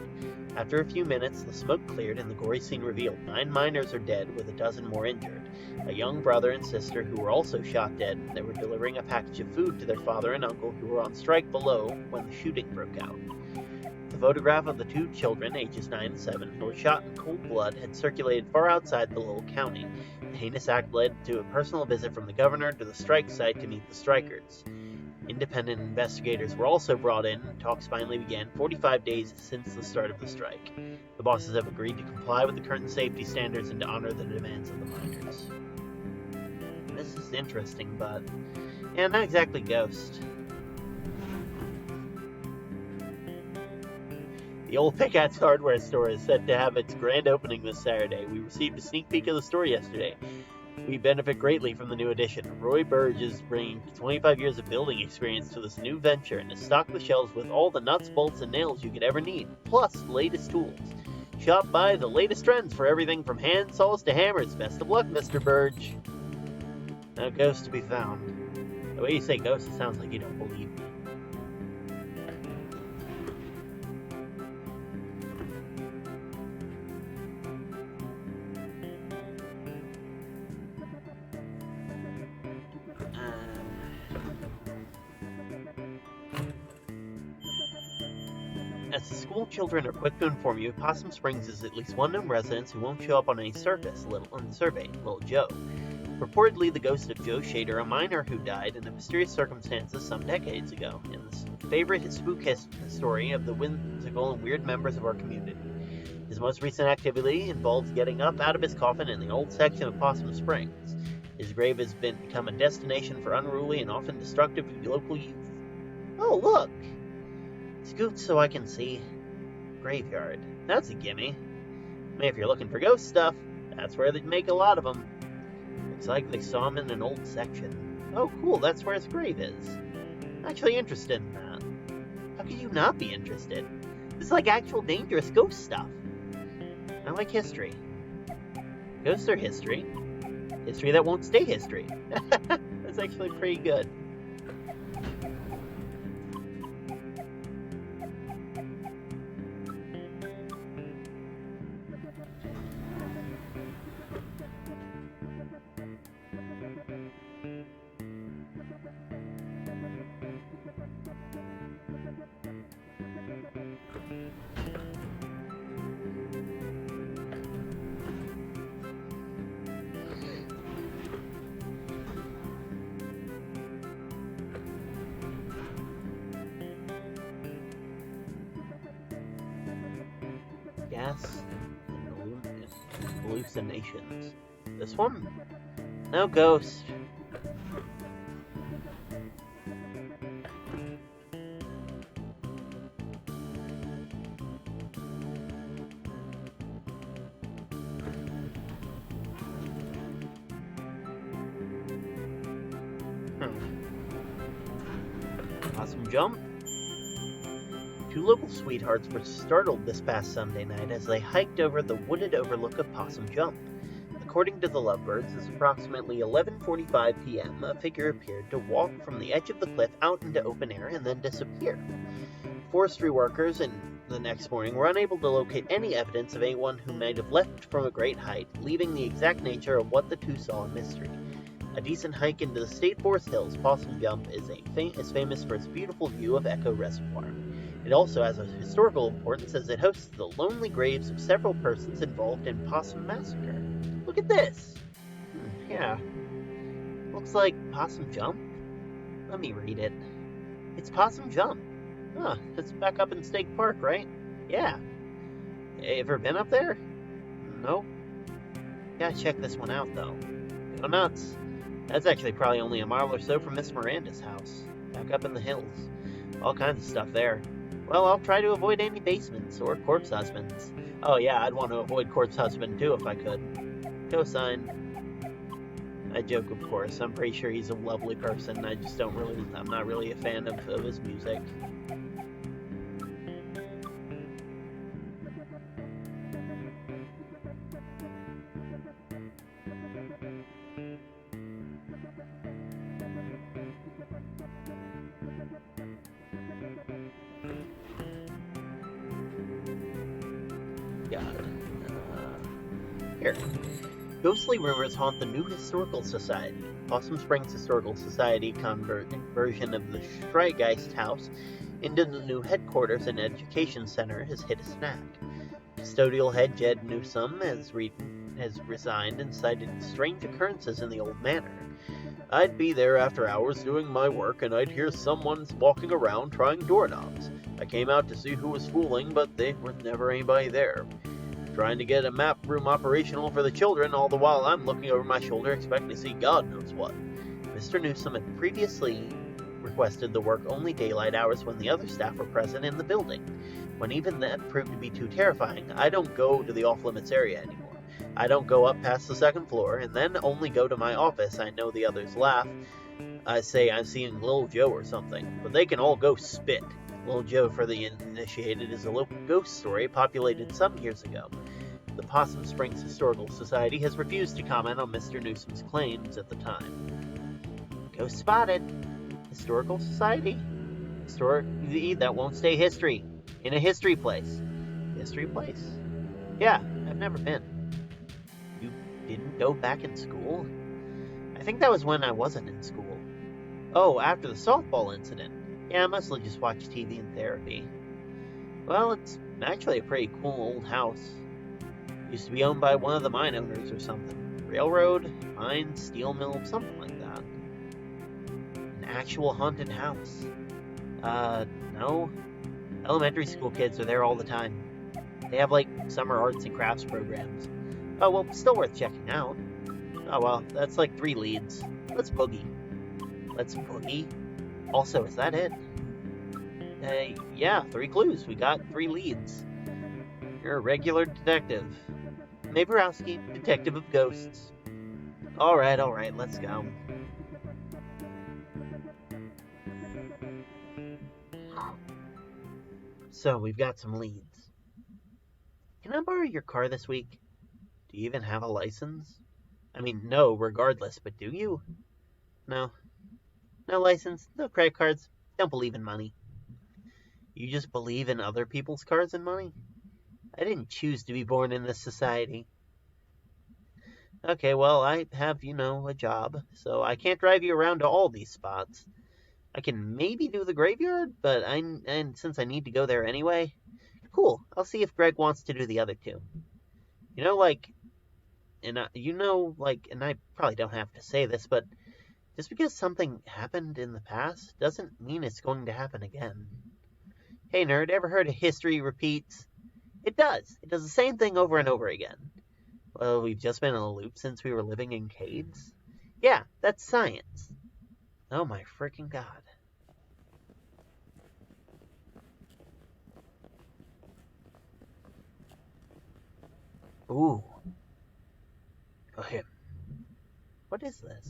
After a few minutes, the smoke cleared and the gory scene revealed 9 miners are dead with a dozen more injured. A young brother and sister who were also shot dead. They were delivering a package of food to their father and uncle who were on strike below when the shooting broke out. The photograph of the 2 children, ages 9 and 7, who were shot in cold blood had circulated far outside the little county. The heinous act led to a personal visit from the governor to the strike site to meet the strikers. Independent investigators were also brought in, and talks finally began 45 days since the start of the strike. The bosses have agreed to comply with the current safety standards and to honor the demands of the miners. This is interesting, but yeah, not exactly Ghost. The old Pickaxe hardware store is set to have its grand opening this Saturday. We received a sneak peek of the store yesterday. We benefit greatly from the new addition. Roy Burge is bringing 25 years of building experience to this new venture and has stocked the shelves with all the nuts, bolts, and nails you could ever need, plus the latest tools. Shop by the latest trends for everything from hand saws to hammers. Best of luck, Mr. Burge. No ghost to be found. The way you say ghost, it sounds like you don't believe me. As the school children are quick to inform you, Possum Springs is at least one known resident who won't show up on any surface, on the survey, Little Joe. Reportedly the ghost of Joe Shader, a miner who died in mysterious circumstances some decades ago, and the favorite spook story of the whimsical and weird members of our community. His most recent activity involves getting up out of his coffin in the old section of Possum Springs. His grave has become a destination for unruly and often destructive local youth. Oh, look! Scoot so I can see. Graveyard. That's a gimme. I mean, if you're looking for ghost stuff, that's where they make a lot of them. Looks like they saw him in an old section. Oh, cool, that's where his grave is. I'm actually interested in that. How could you not be interested? This is like actual dangerous ghost stuff. I like history. Ghosts are history. History that won't stay history. That's actually pretty good. Gas and hallucinations. This one? No ghost. Awesome jump. 2 local sweethearts were startled this past Sunday night as they hiked over the wooded overlook of Possum Jump. According to the Lovebirds, at approximately 11:45 p.m., a figure appeared to walk from the edge of the cliff out into open air and then disappear. Forestry workers the next morning were unable to locate any evidence of anyone who might have left from a great height, leaving the exact nature of what the 2 saw a mystery. A decent hike into the State Forest Hills, Possum Jump is famous for its beautiful view of Echo Reservoir. It also has a historical importance as it hosts the lonely graves of several persons involved in Possum Massacre. Look at this! Yeah. Looks like Possum Jump? Let me read it. It's Possum Jump. Huh, it's back up in State Park, right? Yeah. Ever been up there? Nope. Gotta check this one out, though. Go nuts. That's actually probably only a mile or so from Miss Miranda's house. Back up in the hills. All kinds of stuff there. Well, I'll try to avoid any basements or corpse husbands. Oh yeah, I'd want to avoid corpse husband too if I could. Cosign. I joke, of course. I'm pretty sure he's a lovely person. I'm not really a fan of his music. God. Here. Ghostly rumors haunt the new historical society. Possum Springs Historical Society conversion of the Streigeist House into the new headquarters and education center has hit a snag. Custodial head Jed Newsome has resigned and cited strange occurrences in the old manor. I'd be there after hours doing my work, and I'd hear someone walking around trying doorknobs. I came out to see who was fooling, but there was never anybody there. Trying to get a map room operational for the children, all the while I'm looking over my shoulder expecting to see God knows what. Mr. Newsome had previously requested the work only daylight hours when the other staff were present in the building. When even that proved to be too terrifying, I don't go to the off-limits area anymore. I don't go up past the second floor, and then only go to my office. I know the others laugh. I say I'm seeing Little Joe or something, but they can all go spit. Little Joe, for the uninitiated, is a local ghost story populated some years ago. The Possum Springs Historical Society has refused to comment on Mr. Newsome's claims at the time. Ghost spotted. Historical Society? That won't stay history. In a history place. History place? Yeah, I've never been. You didn't go back in school? I think that was when I wasn't in school. Oh, after the softball incident. Yeah, I mostly just watched TV and therapy. Well, it's actually a pretty cool old house. Used to be owned by one of the mine owners or something. Railroad, mine, steel mill, something like that. An actual haunted house. No. Elementary school kids are there all the time. They have, like, summer arts and crafts programs. Oh, well, still worth checking out. Oh, well, that's like 3 leads. Let's boogie. Let's boogie? Also, is that it? Yeah, 3 clues. We got 3 leads. You're a regular detective. Maborowski, detective of ghosts. Alright, let's go. So, we've got some leads. Can I borrow your car this week? Do you even have a license? I mean, no, regardless, but do you? No. No license, no credit cards, don't believe in money. You just believe in other people's cars and money? I didn't choose to be born in this society. Okay, well, I have, a job, so I can't drive you around to all these spots. I can maybe do the graveyard, but and since I need to go there anyway, cool. I'll see if Greg wants to do the other 2. You know, like, and I probably don't have to say this, but just because something happened in the past doesn't mean it's going to happen again. Hey nerd, ever heard of history repeats? It does. It does the same thing over and over again. Well, we've just been in a loop since we were living in caves. Yeah, that's science. Oh my freaking god. Ooh. Okay. What is this?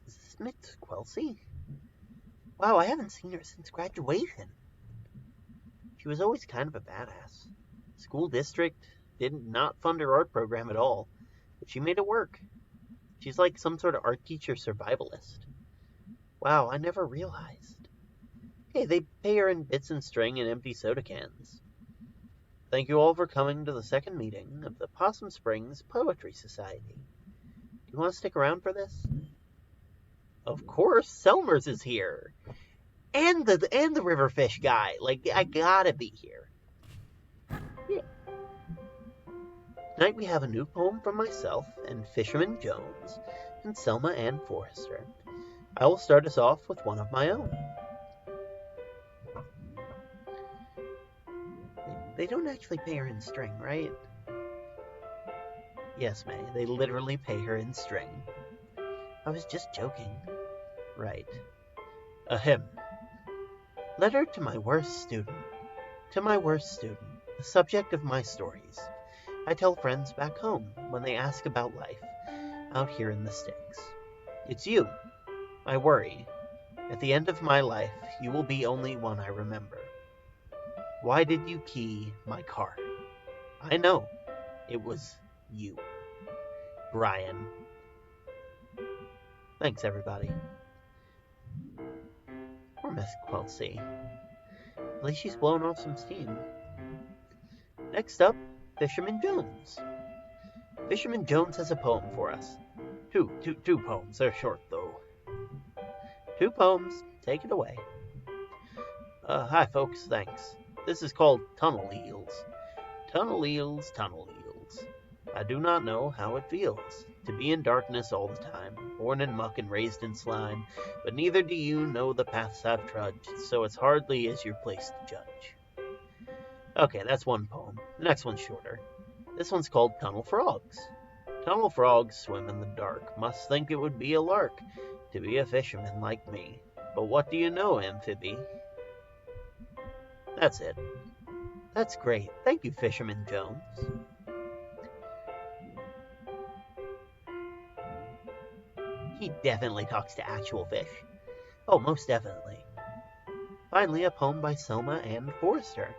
Is this Miss Quelcy? Wow, I haven't seen her since graduation. She was always kind of a badass. School district did not fund her art program at all, but she made it work. She's like some sort of art teacher survivalist. Wow, I never realized. Hey, they pay her in bits and string and empty soda cans. Thank you all for coming to the second meeting of the Possum Springs Poetry Society. Do you want to stick around for this? Of course, Selmers is here. And the Riverfish guy. Like, I gotta be here. Yeah. Tonight we have a new poem from myself and Fisherman Jones and Selma Ann Forrester. I will start us off with one of my own. They don't actually pay her in string, right? Yes, May, they literally pay her in string. I was just joking. Right. Ahem. Letter to my worst student. To my worst student, the subject of my stories. I tell friends back home when they ask about life out here in the sticks. It's you. I worry. At the end of my life, you will be only one I remember. Why did you key my car? I know. It was you. Brian. Thanks, everybody. Poor Miss Quelcy. At least she's blown off some steam. Next up, Fisherman Jones. Fisherman Jones has a poem for us. Two poems. They're short, though. 2 poems. Take it away. Hi, folks. Thanks. This is called Tunnel Eels. Tunnel eels, tunnel eels. I do not know how it feels to be in darkness all the time, born in muck and raised in slime, but neither do you know the paths I've trudged, so it's hardly is your place to judge. Okay, that's one poem. The next one's shorter. This one's called Tunnel Frogs. Tunnel frogs swim in the dark, must think it would be a lark to be a fisherman like me. But what do you know, amphibie? That's it. That's great. Thank you, Fisherman Jones. He definitely talks to actual fish. Oh, most definitely. Finally, a poem by Selma and Forrester.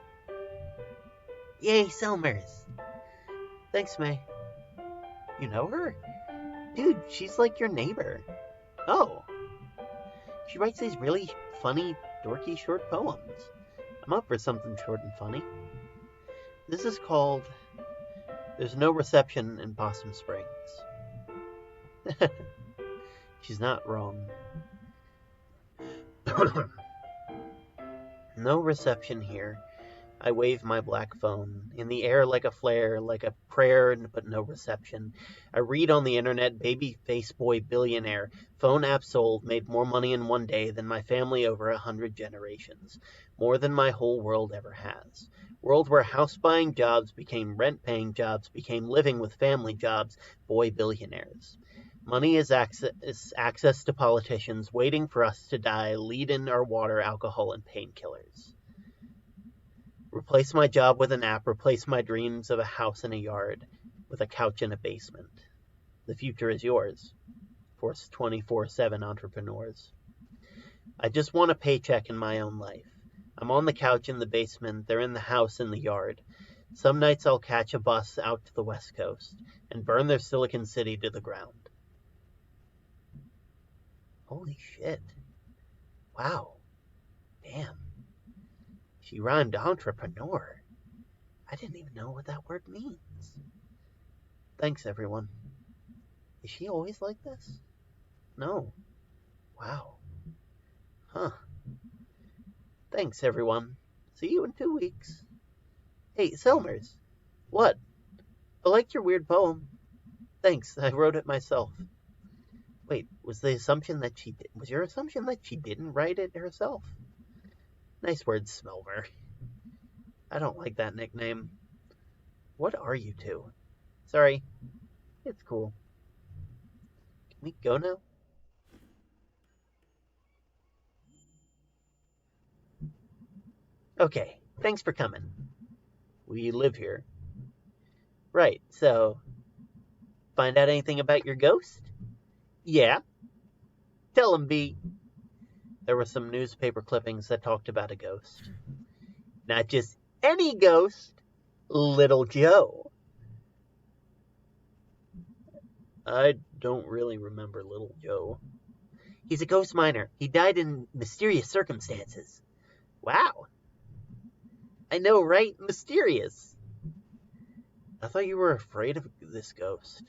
Yay, Selmers! Thanks, May. You know her? Dude, she's like your neighbor. Oh. She writes these really funny, dorky short poems. I'm up for something short and funny. This is called There's No Reception in Possum Springs. She's not wrong. No reception here. I wave my black phone. In the air like a flare, like a prayer, but no reception. I read on the internet, baby face boy billionaire. Phone app sold, made more money in one day than my family over 100 generations. More than my whole world ever has. World where house-buying jobs became rent-paying jobs, became living with family jobs, boy billionaires. Money is access to politicians waiting for us to die, lead in our water, alcohol, and painkillers. Replace my job with an app, replace my dreams of a house and a yard with a couch and a basement. The future is yours for 24/7 entrepreneurs. I just want a paycheck in my own life. I'm on the couch in the basement, they're in the house in the yard. Some nights I'll catch a bus out to the West Coast and burn their Silicon City to the ground. Holy shit. Wow. Damn. She rhymed entrepreneur. I didn't even know what that word means. Thanks, everyone. Is she always like this? No. Wow. Huh. Thanks, everyone. See you in 2 weeks. Hey, Selmers. What? I liked your weird poem. Thanks, I wrote it myself. Wait, was your assumption that she didn't write it herself? Nice words, Smelver. I don't like that nickname. What are you two? Sorry. It's cool. Can we go now? Okay, thanks for coming. We live here. Right, so... Find out anything about your ghost? Yeah. Tell him, B. There were some newspaper clippings that talked about a ghost. Not just any ghost. Little Joe. I don't really remember Little Joe. He's a ghost miner. He died in mysterious circumstances. Wow. I know, right? Mysterious. I thought you were afraid of this ghost.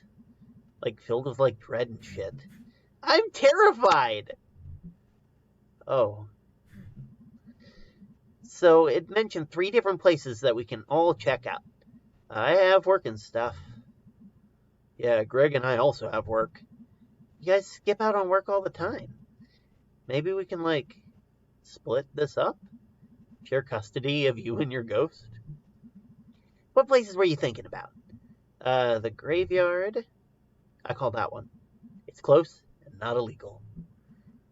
Like, filled with, like, dread and shit. I'm terrified! Oh. So, it mentioned 3 different places that we can all check out. I have work and stuff. Yeah, Greg and I also have work. You guys skip out on work all the time. Maybe we can, like, split this up? Share custody of you and your ghost? What places were you thinking about? The graveyard. I call that one. It's close and not illegal.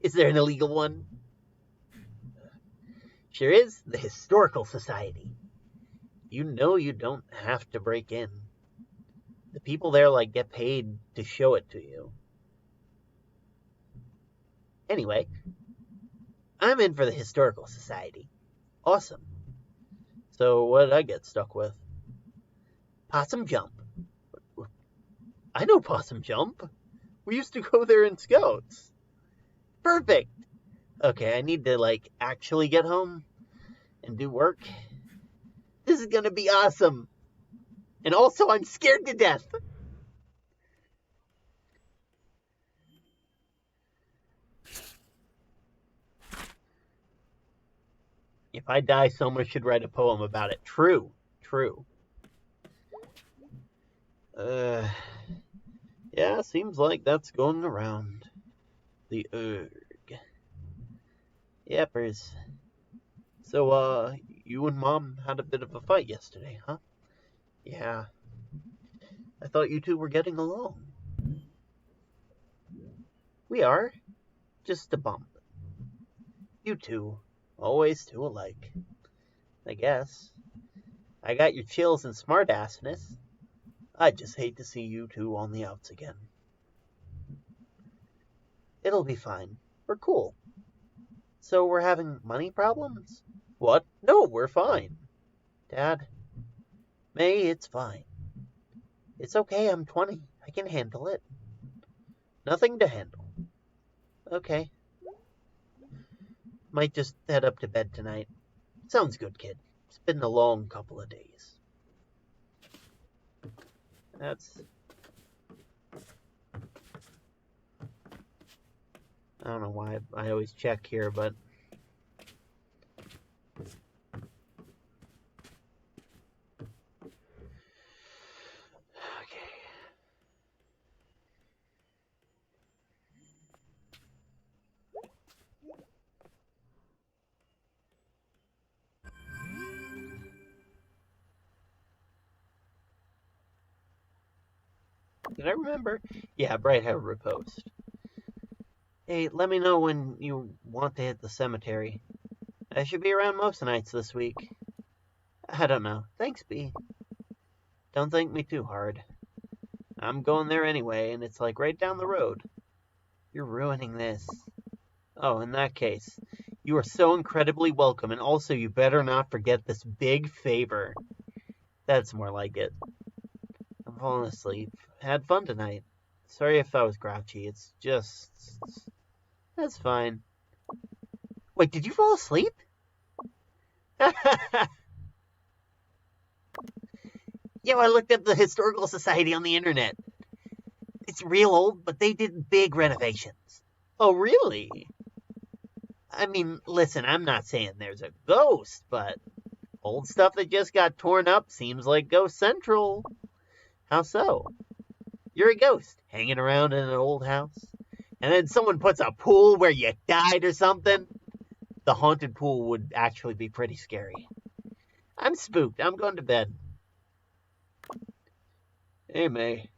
Is there an illegal one? Sure is. The Historical Society. You know you don't have to break in. The people there, like, get paid to show it to you. Anyway, I'm in for the Historical Society. Awesome. So what did I get stuck with? Possum Jump. I know Possum Jump. We used to go there in Scouts. Perfect. Okay, I need to, like, actually get home and do work. This is gonna be awesome. And also, I'm scared to death. If I die, someone should write a poem about it. True. Yeah, seems like that's going around. The erg. Yepers. So, you and Mom had a bit of a fight yesterday, huh? Yeah. I thought you two were getting along. We are. Just a bump. You two. Always two alike. I guess. I got your chills and smartassness. I just hate to see you two on the outs again. It'll be fine. We're cool. So we're having money problems? What? No, we're fine. Dad? May, it's fine. It's okay, I'm 20. I can handle it. Nothing to handle. Okay. Might just head up to bed tonight. Sounds good, kid. It's been a long couple of days. I don't know why I always check here, but... Okay. Did I remember? Yeah, Bright had repost. Hey, let me know when you want to hit the cemetery. I should be around most nights this week. I don't know. Thanks, B. Don't think me too hard. I'm going there anyway, and it's like right down the road. You're ruining this. Oh, in that case, you are so incredibly welcome, and also you better not forget this big favor. That's more like it. I'm falling asleep. Had fun tonight. Sorry if I was grouchy. It's just... That's fine. Wait, did you fall asleep? Yo, I looked up the Historical Society on the internet. It's real old, but they did big renovations. Oh, really? I mean, listen, I'm not saying there's a ghost, but old stuff that just got torn up seems like Ghost Central. How so? You're a ghost, hanging around in an old house, and then someone puts a pool where you died or something. The haunted pool would actually be pretty scary. I'm spooked. I'm going to bed. Hey, May.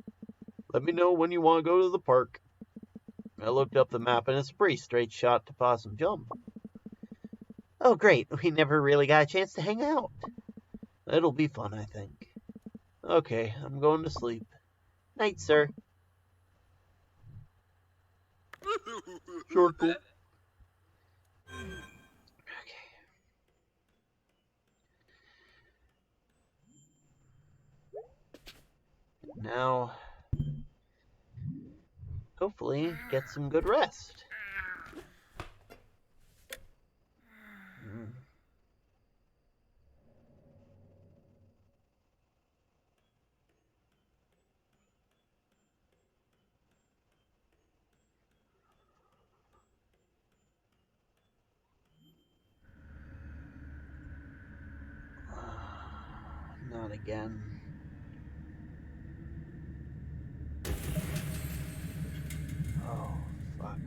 Let me know when you want to go to the park. I looked up the map, and it's a pretty straight shot to Possum Jump. Oh, great. We never really got a chance to hang out. It'll be fun, I think. Okay, I'm going to sleep. Night, sir. Short cool. Okay. Now, hopefully, get some good rest. Not again. Oh, fuck.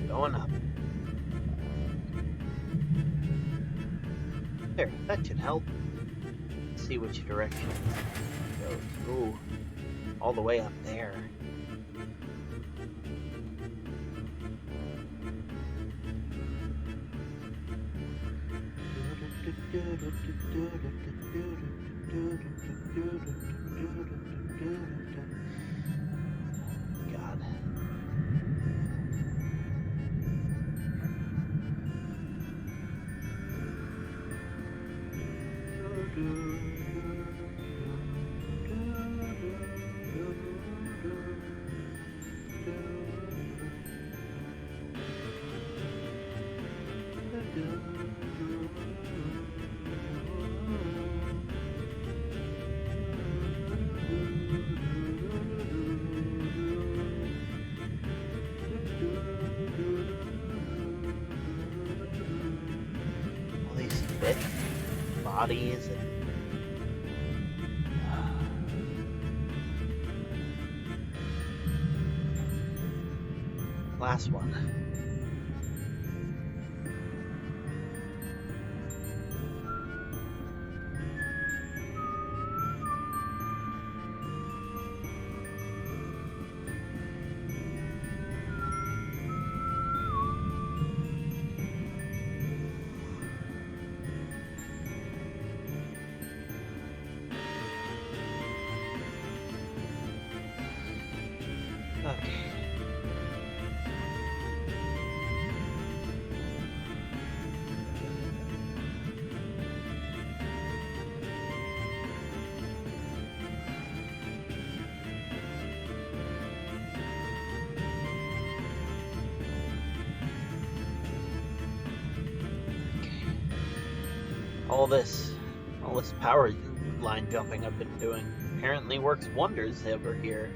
Going up. There, that should help. Let's see which direction it goes. Ooh, all the way up there. God. All these bit bodies and last one. Okay. All this power line jumping I've been doing apparently works wonders over here.